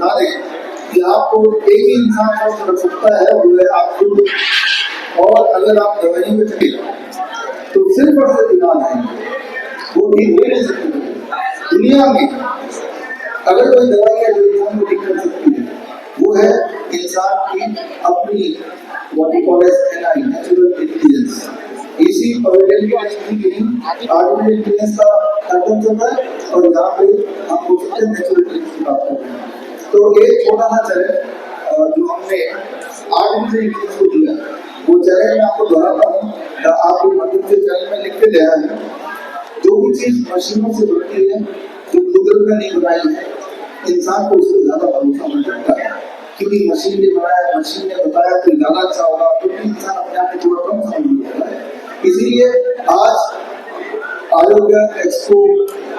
बता दें कि आपको एक ही इंसान स्वस्थ रख सकता है, वो है आप खुद। और अगर आप दवाइयों में चले तो सिर्फ और सिर्फ इलाज है, वो भी हो नहीं सकती दुनिया में। अगर कोई दवाई है जो इंसान को ठीक कर सकती है, वो है इंसान की अपनी नेचुरल इंटेलिजेंस। इसी आर्टिफिशियल इंटेलिजेंस का कार्यक्रम चल रहा है और यहाँ पे हम बोल सकते हैं नेचुरल इंटेलिजेंस की बात कर रहे हैं। तो एक छोटा सा चैलेंज जो हमने आर्टिफिशियल इंटेलिजेंस को दिया, वो चैलेंज मैं आपको दोहराता हूँ, आपके माध्यम से चैलेंज में लिख के दिया है। जो भी चीज मशीनों से बनती है, जो कुदरत ने नहीं बनाई है, इंसान को उससे ज्यादा भरोसा मिल जाता है, क्योंकि मशीन ने बनाया, मशीन ने बताया तो ज्यादा अच्छा होगा, क्योंकि इंसान अपने आप में थोड़ा कम समझ जाता है। इसीलिए आज आरोग्य एक्सपो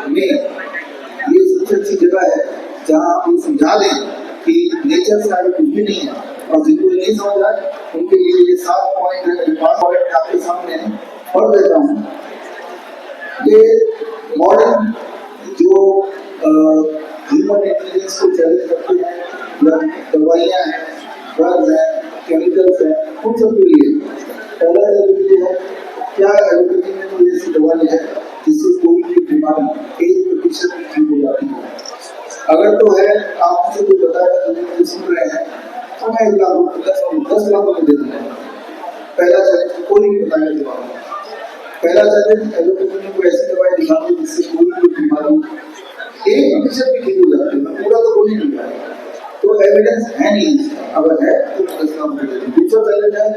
में ये सबसे अच्छी जगह है जहाँ हम ये समझा दें कि नेचर से आगे कुछ भी नहीं है। और जिनको नहीं समझ आए उनके लिए ये 7 पॉइंट है, 5 पॉइंट आपके सामने पढ़ देता हूँ। ये मॉडर्न जो ह्यूमन इंटेलिजेंस को चैलेंज करते हैं, दवाइयाँ हैं, ड्रग्स हैं, केमिकल्स हैं, उन सब के लिए पहला एलोपैथी है। क्या एलोपैथी में तो ऐसी दवाई है जिससे कोई भी बीमारी 1% ठीक हो जाती है। अगर तो है आप मुझे कोई बताएगा तो मुझे सुन रहे हैं तो मैं 1 लाख 10 लाख में दे दूँगा। पहला चैलेंज कोई नहीं बताएगा जवाब। पहला चैलेंज एलोपैथी में कोई ऐसी दवाई दिखा दो जिससे कोई भी बीमारी 1% भी ठीक हो जाती है। पूरा तो कोई नहीं है, तो एविडेंस है नहीं। अगर है तो 10 लाख में दे दूँगा। दूसरा चैलेंज है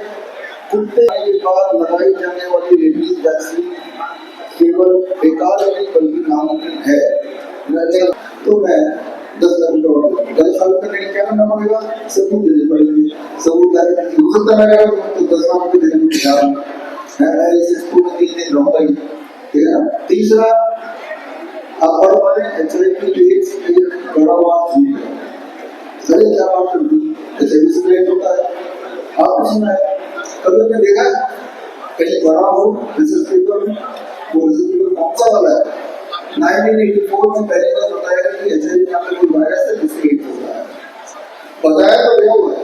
कुत्ते के बाद लगाई जाने वाली रेबीज वैक्सीन केवल बेकार नहीं बल्कि नामुमकिन है। तो मैं 10 लाख रुपये 10 साल तक क्या करना पड़ेगा, सबूत देने पड़ेंगे। सबूत हो सकता है तो 10 लाख रुपये देने को तैयार हूँ, मैं इसे पूरे 3 दिन रहूँगा ही, ठीक है ना। तीसरा, आप पढ़ पा रहे HIV बड़ा हुआ सही क्या बात करती है, होता है आपने सुना है, कभी आपने देखा कहीं बड़ा हो रिसर्च पेपर में, वो रिसर्च पेपर कौन सा वाला है? 1984 में पहले बार बताया कि HIV नाम का कोई वायरस है जिससे एड्स होता है। बताया तो गया हुआ है,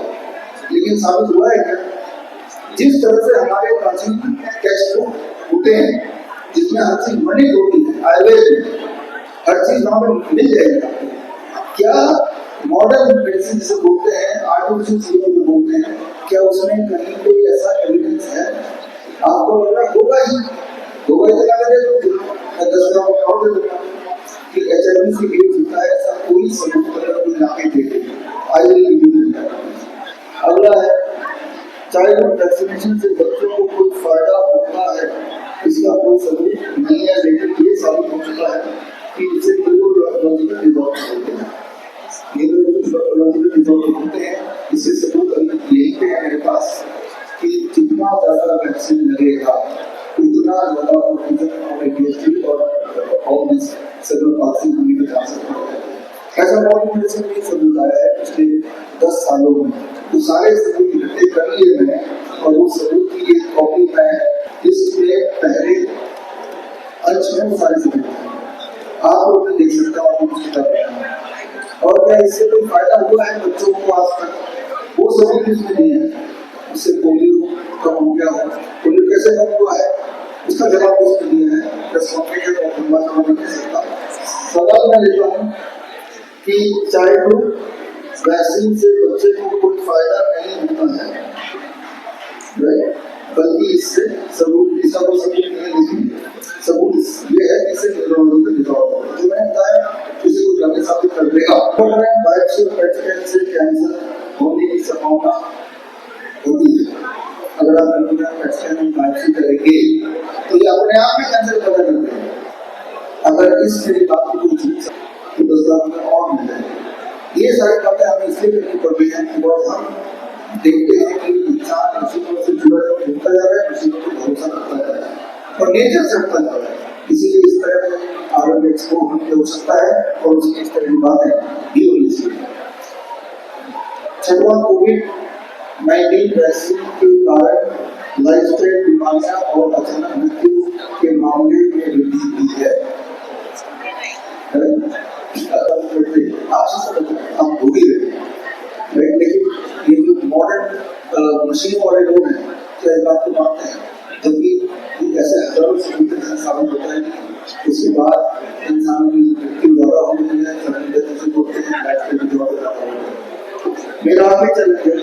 लेकिन साबित हुआ है क्या? जिस तरह से हमारे प्राचीन टेक्स्ट बुक होते हैं जिसमें हर चीज वर्णित होती है, आयुर्वेद में हर चीज वहां पर मिल जाएगी। क्या मॉडर्न मेडिसिन जिसे बोलते हैं, आर्टिफिशियल चीजों को बोलते हैं, क्या उसमें कहीं कोई ऐसा एविडेंस है? आपको लग रहा होगा ही चला करे तो 10 लाख और दे दूंगा कि HIV से एड्स होता है, ऐसा कोई सबूत कोई लाके दे। अगला है चाइल्ड वैक्सीनेशन से बच्चों को कोई फायदा होता है, इसका कोई सबूत नहीं है, लेकिन ये साबित हो चुका है कि इससे न्यूरोलॉजिकल रिजल्ट होते हैं। होते हैं, इससे सबूत यही पे है मेरे पास कि जितना ज्यादा वैक्सीन लगेगा उतना ज्यादा और बचा सकते हैं। ऐसा बहुत मेडिसिन भी सबूत आया है पिछले 10 सालों में, तो सारे सबूत इकट्ठे कर लिए मैंने और उस सबूत की एक कॉपी मैं इसमें पहले अंश में वो सारे सबूत आप लोग देख सकते हो, आपको कुछ कर रहे हैं। और क्या इससे कोई फायदा हुआ है बच्चों को आज तक? वो सबूत इसमें नहीं है। उससे पोलियो कम हो गया हो, पोलियो कैसे कम हुआ है उसका जवाब उसने दिया है। सवाल मैं लेता हूँ कि चाइल्डहुड वैक्सीन से बच्चे को कोई फायदा नहीं होता है, बल्कि इससे सबूत सबूत ये है कि इससे न्यूरोलॉजिकल रिजल्ट जो मैंने बताया किसी को जाके साबित कर देगा। बायोप्सी और पेट स्कैन से कैंसर होने की संभावना होती है। अगर आप पेट स्कैन में बायोप्सी करेंगे तो ये अपने आप में कैंसर पता करते हैं। अगर इस मेरी बात को कोई चीज तो 10 लाख रुपये और मिल जाएंगे। ये सारी बातें हमें इसलिए करनी पड़ती हैं कि बहुत हम देखते हैं कि इंसान किसी को से जुड़ा होता जा रहा है, किसी को भरोसा करता जा रहा है और नेचर से हटता जा रहा है। इसीलिए इस तरह के आरोग्य एक्सपो हो सकता है और उसकी इस तरह की बातें भी होनी चाहिए। छठवां, कोविड-19 वैक्सीन के कारण लाइफस्टाइल बीमारियां और अचानक मृत्यु के मामले में वृद्धि हुई है। आप हो ही मशीन वाले लोग हैं क्या इस बात को मानते हैं? जबकि ऐसे हजारों से साबित होता है कि उसके बाद इंसान की मृत्यु ज्यादा हो गई है, मेरा आगे चल गया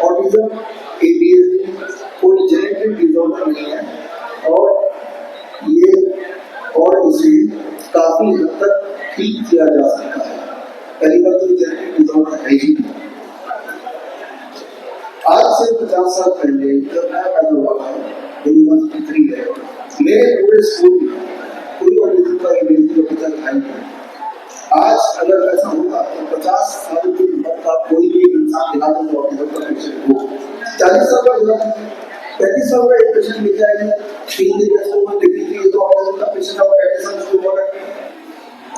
ऑटिज्म ADHD कोई जेनेटिक डिसऑर्डर नहीं है और ये और इसे काफी हद तक ठीक किया जा सकता है। पहली बात तो जेनेटिक डिसऑर्डर है ही नहीं। आज से 50 साल पहले जब मैं पैदा हुआ था, मेरी उम्र 3 है, मेरे पूरे स्कूल में कोई ऑटिज्म का ADHD का बच्चा था नहीं। आज अगर ऐसा होगा तो 50 साल की उम्र का कोई भी इंसान दिखा दो ऑटिज्म का पेशेंट हो, 40 साल का दिखा 35 साल का एक पेशेंट लिख जाएगा, 3 दिन का उम्र देखिए तो ऑटिज्म का पेशेंट और 35 साल की उम्र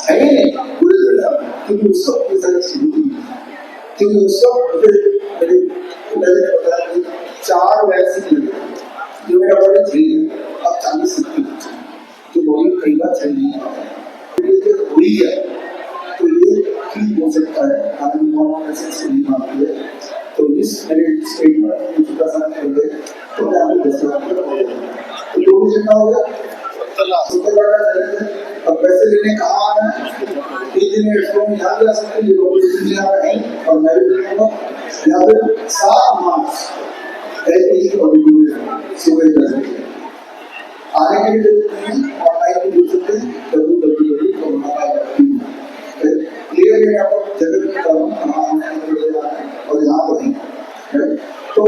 है ही नहीं पूरे दुनिया में, क्योंकि उस वक्त की तरह शुरू हुई, क्योंकि उस वक्त मेरे मैंने बताया कि 4 वैक्सीन लगे जो मेरा बॉडी थी, अब 40 साल की जो बॉडी कई बार चल नहीं पाता हुई है, तो ये ठीक हो सकता है। आदमी नॉर्मल से नहीं मानती है, तो इस मेरे स्टेटमेंट में छोटा सा पहले तो मैं आपको 10 लाख का हो गया, तो जो भी जितना हो गया 70 लाख का चलेगा। अब पैसे लेने कहाँ आना है? 3 दिन में इसको यहाँ जा सकते हैं, लोग नहीं और मैं भी देखूंगा या फिर 7 मार्च सुबह 10 बजे आने के लिए ऑनलाइन भी देख सकते हैं क्लियर है। आपको जगह बता रहा हूँ कहाँ आना है और यहाँ पर नहीं, तो